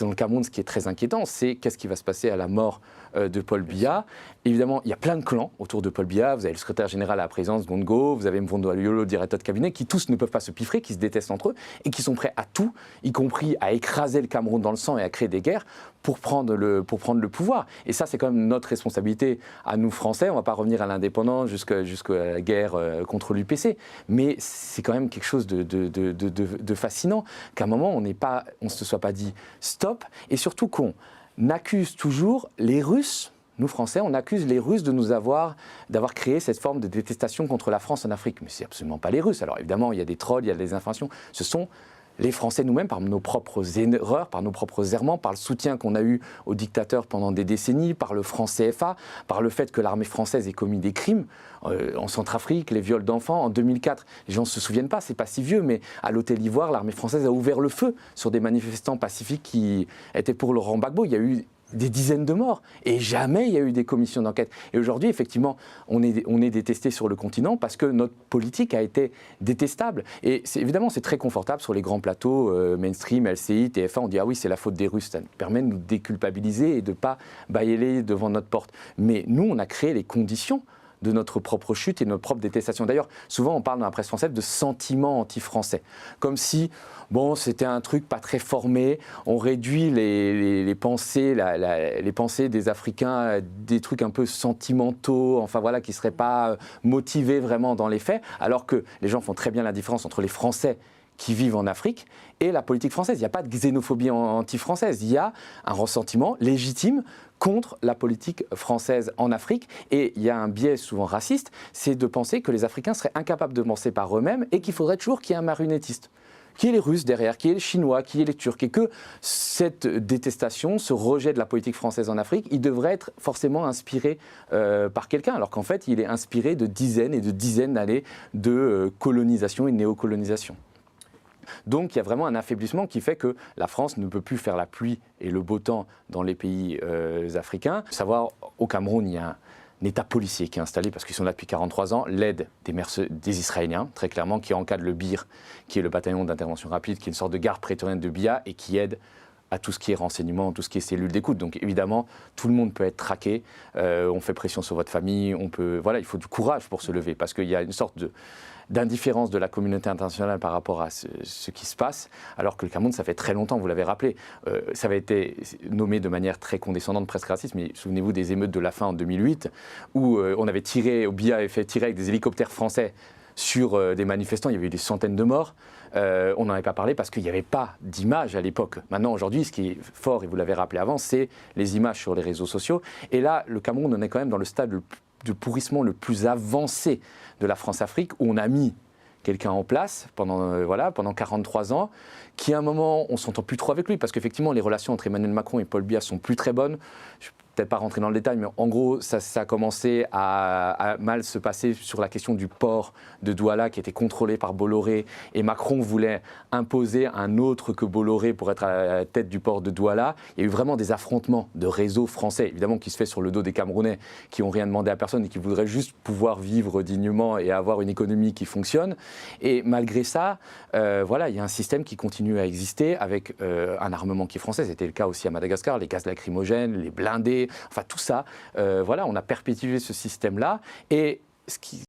dans le Cameroun, ce qui est très inquiétant, c'est qu'est-ce qui va se passer à la mort de Paul Biya. Évidemment, il y a plein de clans autour de Paul Biya. Vous avez le secrétaire général à la présidence, Gondgo, vous avez Mvondo Ayolo, le directeur de cabinet, qui tous ne peuvent pas se piffrer, qui se détestent entre eux et qui sont prêts à tout, y compris à écraser le Cameroun dans le sang et à créer des guerres pour prendre le pouvoir. Et ça, c'est quand même notre responsabilité à nous, Français. On ne va pas revenir à l'indépendance jusqu'à la guerre contre l'UPC. Mais c'est quand même quelque chose de fascinant qu'à un moment, on ne se soit pas dit stop. Et surtout qu'on accuse toujours les Russes. Nous, Français, on accuse les Russes d'avoir créé cette forme de détestation contre la France en Afrique. Mais ce n'est absolument pas les Russes. Alors évidemment, il y a des trolls, il y a des informations. Ce sont les Français nous-mêmes, par nos propres erreurs, par nos propres errements, par le soutien qu'on a eu aux dictateurs pendant des décennies, par le franc CFA, par le fait que l'armée française ait commis des crimes en Centrafrique, les viols d'enfants. En 2004, les gens ne se souviennent pas, c'est pas si vieux, mais à l'Hôtel Ivoire, l'armée française a ouvert le feu sur des manifestants pacifiques qui étaient pour Laurent Gbagbo. Il y a eu des dizaines de morts. Et jamais il y a eu des commissions d'enquête. Et aujourd'hui, effectivement, on est détesté sur le continent parce que notre politique a été détestable. Et évidemment, c'est très confortable sur les grands plateaux mainstream, LCI, TF1. On dit « Ah oui, c'est la faute des Russes ». Ça nous permet de nous déculpabiliser et de ne pas bâiller devant notre porte. Mais nous, on a créé les conditions de notre propre chute et de notre propre détestation. D'ailleurs, souvent on parle dans la presse française de sentiments anti-français, comme si, bon, c'était un truc pas très formé, on réduit les pensées, les pensées des Africains à des trucs un peu sentimentaux, enfin voilà, qui ne seraient pas motivés vraiment dans les faits, alors que les gens font très bien la différence entre les Français qui vivent en Afrique et la politique française. Il n'y a pas de xénophobie anti-française, il y a un ressentiment légitime contre la politique française en Afrique. Et il y a un biais souvent raciste, c'est de penser que les Africains seraient incapables de penser par eux-mêmes et qu'il faudrait toujours qu'il y ait un marionnettiste. Qui est les Russes derrière, qui est les Chinois, qui est les Turcs, et que cette détestation, ce rejet de la politique française en Afrique, il devrait être forcément inspiré par quelqu'un, alors qu'en fait, il est inspiré de dizaines et de dizaines d'années de colonisation et de néocolonisation. Donc il y a vraiment un affaiblissement qui fait que la France ne peut plus faire la pluie et le beau temps dans les pays africains. Il faut savoir, au Cameroun, il y a un État policier qui est installé, parce qu'ils sont là depuis 43 ans, l'aide des Israéliens, très clairement, qui encadre le BIR, qui est le bataillon d'intervention rapide, qui est une sorte de garde prétorienne de Biya et qui aide à tout ce qui est renseignement, tout ce qui est cellule d'écoute. Donc évidemment, tout le monde peut être traqué, on fait pression sur votre famille, voilà, il faut du courage pour se lever, parce qu'il y a une sorte d'indifférence de la communauté internationale par rapport à ce qui se passe, alors que le Cameroun, ça fait très longtemps, vous l'avez rappelé, ça avait été nommé de manière très condescendante, presque raciste, mais souvenez-vous des émeutes de la faim en 2008, où on avait Biya avait fait tirer avec des hélicoptères français sur des manifestants, il y avait eu des centaines de morts. On n'en avait pas parlé parce qu'il n'y avait pas d'image à l'époque. Maintenant, aujourd'hui, ce qui est fort, et vous l'avez rappelé avant, c'est les images sur les réseaux sociaux. Et là, le Cameroun, on est quand même dans le stade de pourrissement le plus avancé de la France-Afrique, où on a mis quelqu'un en place pendant 43 ans, qui à un moment, on ne s'entend plus trop avec lui, parce qu'effectivement, les relations entre Emmanuel Macron et Paul Biya sont plus très bonnes. Je ne vais peut-être pas rentrer dans le détail, mais en gros, ça a commencé à mal se passer sur la question du port de Douala, qui était contrôlé par Bolloré, et Macron voulait imposer un autre que Bolloré pour être à la tête du port de Douala. Il y a eu vraiment des affrontements de réseaux français, évidemment, qui se fait sur le dos des Camerounais, qui n'ont rien demandé à personne et qui voudraient juste pouvoir vivre dignement et avoir une économie qui fonctionne. Et malgré ça, voilà, il y a un système qui continue à exister avec un armement qui est français. C'était le cas aussi à Madagascar, les gaz lacrymogènes, les blindés, enfin tout ça. Voilà, on a perpétué ce système-là. Et ce qui